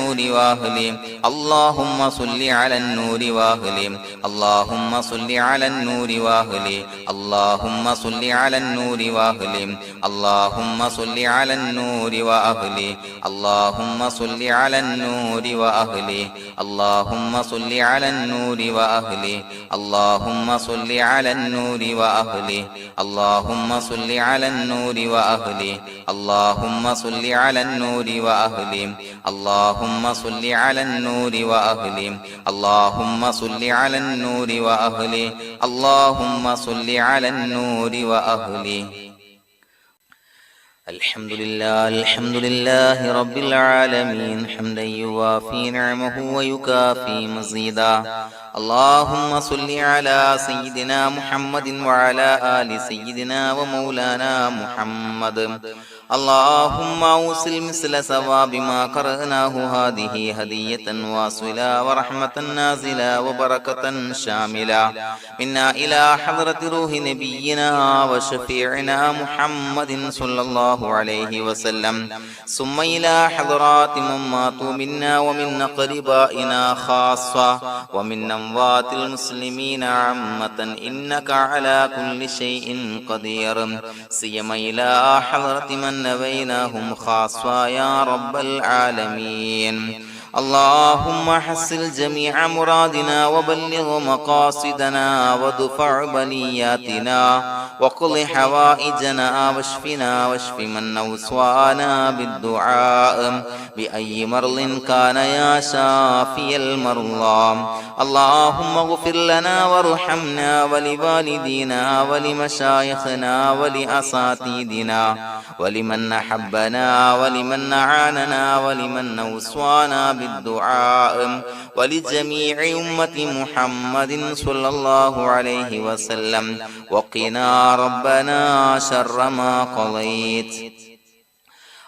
النور وأهله اللهم صل على النور وأهله اللهم صل على النور وأهله اللهم صل على النور وأهله اللهم صل على النور وأهله اللهم صل على النور وأهله اللهم صل على النور وأهله اللهم صل على النور وأهله اللهم صل على النور وأهله اللهم صل على النور وأهله اللهم صل على النور وأهله اللهم صل على النور وأهله اللهم صل على النور وأهله الحمد لله رب العالمين حمدا يوافي نعمه ويكافي مزيدا اللهم صل على سيدنا محمد وعلى آل سيدنا ومولانا محمد اللهم أوصل مثل ثواب ما قرأناه هذه هدية واصلة ورحمة نازلة وبركة شاملة منا إلى حضرة روح نبينا وشفيعنا محمد صلى الله عليه وسلم ثم إلى حضرات من ماتوا منا ومن أقربائنا خاصة ومن أموات المسلمين عامة إنك على كل شيء قدير سيما إلى حضرة من نبيناهم خاصة يا رب العالمين اللهم حصل جميع مرادنا وبلغ مقاصدنا ودفع بلياتنا وقض حوائجنا واشفنا واشف من أوصانا بالدعاء بأي مرض كان يا شافي المرضى اللهم اغفر لنا وارحمنا ولوالدينا ولمشايخنا ولأساتذتنا ولمن أحبنا ولمن أعاننا ولمن أوصانا بالدعاء ولجميع أمة محمد صلى الله عليه وسلم وقنا ربنا شر ما قضيت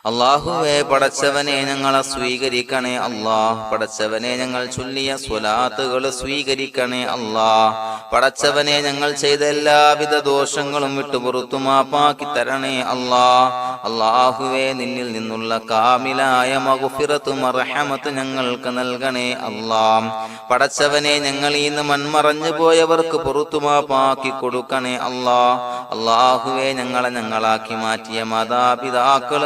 അല്ലാഹുവേ പടച്ചവനെ ഞങ്ങളെ സ്വീകരിക്കണേ അല്ലാഹ് പടച്ചവനെ ഞങ്ങൾ ചൊല്ലിയ സ്വലാത്തുകൾ സ്വീകരിക്കണേ അല്ലാഹ് പടച്ചവനെ ഞങ്ങൾ ചെയ്ത എല്ലാവിധ ദോഷങ്ങളും വിട്ടുപുറത്തു മാപ്പാക്കി തരണേ അല്ലാഹ് അല്ലാഹുവേ നിന്നിൽ നിന്നുള്ള കാമിലായ മഗ്ഫിറത്തും റഹ്മത്തും ഞങ്ങൾക്ക് നൽകണേ അല്ലാഹ് പടച്ചവനെ ഞങ്ങൾ ഇന്ന് മൺമറഞ്ഞു പോയവർക്ക് പുറത്തു മാപ്പാക്കി കൊടുക്കണേ അല്ലാഹ് അല്ലാഹുവേ ഞങ്ങളാക്കി മാറ്റിയ മാതാപിതാക്കൾ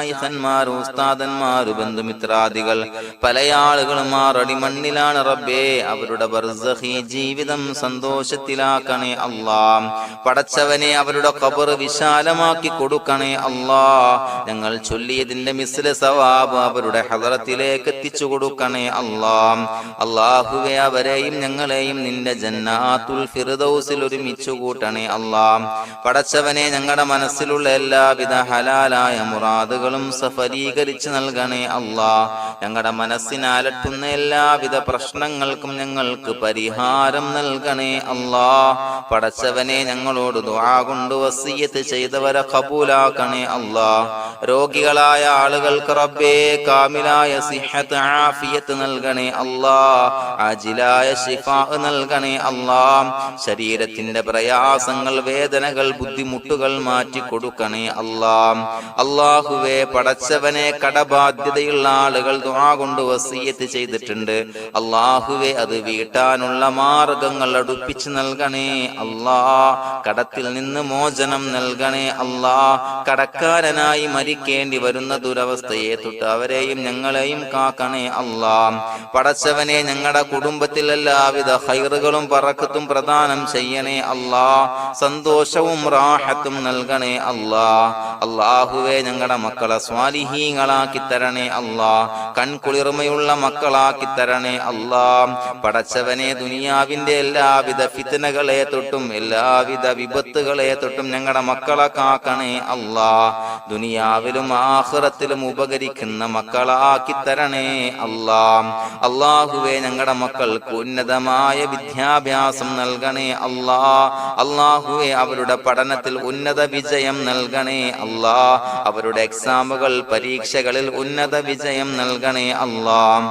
ഖന്മാർ ഉസ്താദന്മാർ ബന്ധുമിത്രാദികൾ പല ആളുകളും ആറടി മണ്ണിലാണ് റബ്ബേ അവരുടെ ബർസഖി ജീവിതം സന്തോഷത്തിലാക്കണേ അല്ലാഹ് പടച്ചവനെ അവരുടെ ഖബർ വിശാലമാക്കി കൊടുക്കണേ അല്ലാഹ് ഞങ്ങൾ ചൊല്ലിയതിന്റെ മിസ്ല സവാബ് അവരുടെ ഹദറത്തിലേക്ക് എത്തിച്ചു കൊടുക്കണേ അല്ലാഹ് അല്ലാഹുവേ അവരെയും ഞങ്ങളെയും നിന്റെ ജന്നാത്തുൽ ഫിർദൗസിൽ ഒരുമിച്ചു കൂട്ടണേ അല്ലാഹ് പടച്ചവനെ ഞങ്ങളുടെ മനസ്സിലുള്ള എല്ലാവിധ ഹലാലായ മുറാദുകൾ സഫലീകരിച്ച് നൽകണേ അല്ലാഹ് ഞങ്ങളുടെ മനസ്സിനെ അലട്ടുന്ന എല്ലാവിധ പ്രശ്നങ്ങൾക്കും ഞങ്ങൾക്ക് പരിഹാരം നൽകണേ അല്ലാഹ് പടച്ചവനെ ഞങ്ങളോട് ദുആ കൊണ്ട് വസിയ്യത്ത് ചെയ്തവരെ ഖബൂലാക്കണേ അല്ലാഹ് രോഗികളായ ആളുകൾക്ക് റബ്ബേ കാമിലായ സിഹത്ത് ആഫിയത്ത് നൽകണേ അല്ലാഹ് ആജിലായ ശിഫാ നൽകണേ അല്ലാഹ് ശരീരത്തിന്റെ പ്രയാസങ്ങൾ വേദനകൾ ബുദ്ധിമുട്ടുകൾ മാറ്റി കൊടുക്കണേ അല്ലാഹ് അല്ലാഹുവേ പടച്ചവനെ കടബാധ്യതയുള്ള ആളുകൾ ദുആ കൊണ്ട് വസിയ്യത്ത് ചെയ്തിട്ടുണ്ട് അല്ലാഹുവേ അത് വീട്ടാനുള്ള മാർഗങ്ങൾ അടുപ്പിച്ച് നൽകണേ അല്ലാഹ് കടത്തിൽ നിന്ന് മോചനം നൽകണേ അല്ലാഹ് കടക്കാരനായി മരിക്കേണ്ടി വരുന്ന ദുരവസ്ഥയെ തൊട്ട് അവരെയും ഞങ്ങളെയും കാക്കണേ അല്ലാഹ് പടച്ചവനെ ഞങ്ങളുടെ കുടുംബത്തിൽ എല്ലാവിധ ഖൈറുകളും ബറക്കത്തും പ്രദാനം ചെയ്യണേ അല്ലാഹ് സന്തോഷവും റാഹത്തും നൽകണേ അല്ലാഹ് അല്ലാഹുവേ ഞങ്ങളുടെ മക്കളെ സ്വാലിഹീങ്ങളാക്കി തരണേ അല്ലാഹ് കൺകുളിർമയുള്ള മക്കളാക്കി തരണേ അല്ലാഹ് പടച്ചവനെ ദുനിയാവിന്റെ എല്ലാവിധ ഫിത്നകളെ തൊട്ടും എല്ലാവിധ വിപത്തുകളെ തൊട്ടും ഞങ്ങളുടെ മക്കളെ കാക്കണേ അല്ലാഹ് ദുനിയാവിലും ആഖിറത്തിലും ഉപകരിക്കുന്ന മക്കളാക്കി തരണേ അല്ലാഹ് അല്ലാഹുവേ ഞങ്ങളുടെ മക്കൾക്ക് ഉന്നതമായ വിദ്യാഭ്യാസം നൽകണേ അല്ലാഹ് അല്ലാഹുവേ അവരുടെ പഠനത്തിൽ ഉന്നത വിജയം നൽകണേ അല്ലാഹ് അവരുടെ എക്സാമുകൾ പരീക്ഷകളിൽ ഉന്നത വിജയം നൽകണേ അല്ലാഹ്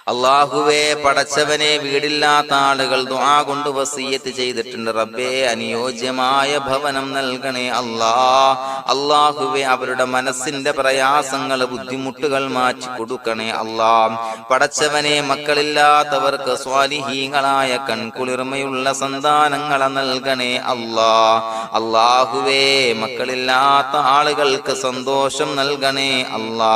അല്ലാഹുവേ, പടച്ചവനെ, വീടില്ലാത്ത ആളുകൾ ദുആ കൊണ്ട് വസിയ്യത്ത് ചെയ്തിട്ടുണ്ട്. റബ്ബേ, അനുയോജ്യമായ ഭവനം നൽകണേ അല്ലാ. അല്ലാഹുവേ, അവരുടെ മനസ്സിന്റെ പ്രയാസങ്ങൾ, ബുദ്ധിമുട്ടുകൾ മാറ്റി കൊടുക്കണേ അല്ലാ. പടച്ചവനെ, മക്കളില്ലാത്തവർക്ക് സ്വാലിഹീങ്ങളായ കൺകുളിർമയുള്ള സന്താനങ്ങളെ നൽകണേ അല്ലാ. അല്ലാഹുവേ, മക്കളില്ലാത്ത ആളുകൾക്ക് സന്തോഷം നൽകണേ അല്ലാ.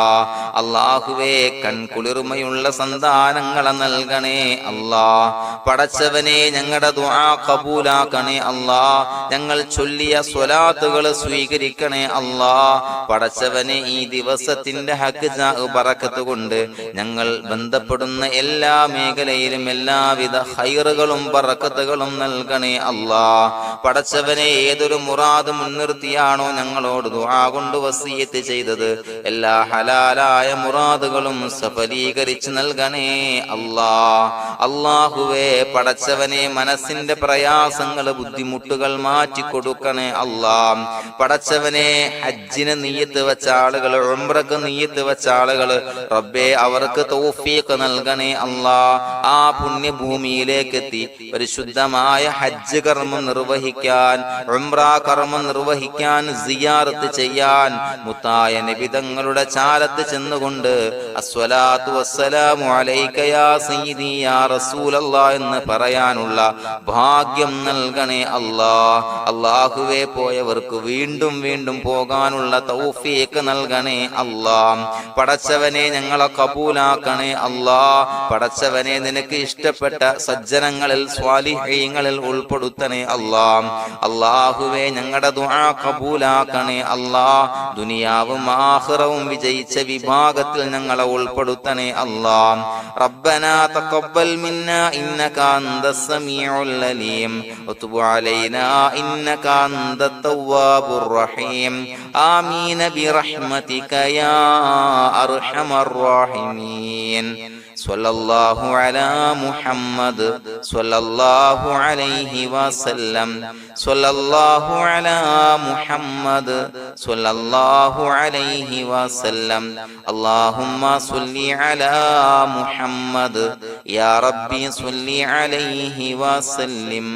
അല്ലാഹുവേ, കൺകുളിർമയുള്ള സന്താനങ്ങളെ നൽകണേ അല്ലാ. പടച്ചവനെ, ഞങ്ങളുടെ ദുആ ഖബൂലാക്കണേ അല്ലാ. ഞങ്ങൾ ചൊല്ലിയ സ്വലാത്തുകൾ സ്വീകരിക്കണേ അല്ലാ. പടച്ചവനെ, ഈ ദിവസത്തിന്റെ ഹഖ് ബറക്കത്ത് കൊണ്ട് ഞങ്ങൾ ബന്ധപ്പെടുന്ന എല്ലാ മേഖലയിലും എല്ലാവിധ ഖൈറുകളും ബറക്കത്തുകളും നൽകണേ അല്ലാ. പടച്ചവനെ, ഏതൊരു മുറാദ് മുൻനിർത്തിയാണോ ഞങ്ങളോട് ദുആ കൊണ്ട് വസിയ്യത്ത് ചെയ്തത്, എല്ലാ ഹലാലായ മുറാദുകളും സഫലീകരിച്ച് നൽകണേ അല്ലാ. അല്ലാഹുവേ, പടച്ചവനെ, മനസ്സിന്റെ പ്രയാസങ്ങൾ, ബുദ്ധിമുട്ടുകൾ മാറ്റി കൊടുക്കണേ അല്ലാ. പടച്ചവനെ, ഹജ്ജിന് നിയ്യത്ത് വെച്ച ആളുകൾ, ഉംറക്ക് നിയ്യത്ത് വെച്ച ആളുകൾ, റബ്ബേ, അവർക്ക് തൗഫീഖ് നൽകണേ അല്ലാ. ആ പുണ്യഭൂമിയിലേക്ക് എത്തി പരിശുദ്ധമായ ഹജ്ജ് കർമ്മം നിർവഹിക്കാൻ, ഉംറ കർമ്മം നിർവഹിക്കാൻ, സിയാറത്ത് ചെയ്യാൻ, മുത്തായ നബി തങ്ങളുടെ ചാരത്ത് ചെന്നുകൊണ്ട് അസ്സലാത്തു വസ്സലാമു അലൈക യാ സയ്യിദി യാ റസൂലല്ലാഹ് എന്ന് പറയാനുള്ള ഭാഗ്യം നൽകണേ അല്ലാ. അല്ലാഹുവേ, പോയവർക്ക് വീണ്ടും വീണ്ടും പോകാനുള്ള തൗഫീഖ് നൽകണേ അല്ലാ. പടച്ചവനെ, ഞങ്ങളെ കബൂലാക്കണേ അല്ലാ. പടച്ചവനെ, നിനക്ക് ഇഷ്ടപ്പെട്ട സജ്ജനങ്ങളിൽ, സ്വാലിഹീങ്ങളിൽ ഉൾപ്പെടുത്തണേ അല്ലാ. അല്ലാഹുവേ, ഞങ്ങളുടെ ദുആ കബൂലാക്കണേ അല്ലാ. ദുനിയാവും ആഖിറവും വിജയിച്ച വിഭാഗത്തിൽ ഞങ്ങളെ ഉൾപ്പെടുത്തണേ അല്ലാ. റബ്ബനാ തഖബ്ബൽ മിന്നാ ഇന്നക അൻതസ് സമീഉൽ അലീം വതുബ് അലൈനാ ഇന്നക അൻതത് തവ്വാബുർ റഹീം. ആമീൻ ബിറഹ്മതിക യാ അർഹമർ റഹീമീൻ. സ്വല്ലല്ലാഹു അലാ മുഹമ്മദ് സ്വല്ലല്ലാഹു അലൈഹി വസല്ലം. സ്വല്ലല്ലാഹു അലാ മുഹമ്മദ് സ്വല്ലല്ലാഹു അലൈഹി വസല്ലം. അല്ലാഹുമ്മ സ്വല്ലി അലാ മുഹമ്മദ് യാ റബ്ബി സ്വല്ലി അലൈഹി വസല്ലം.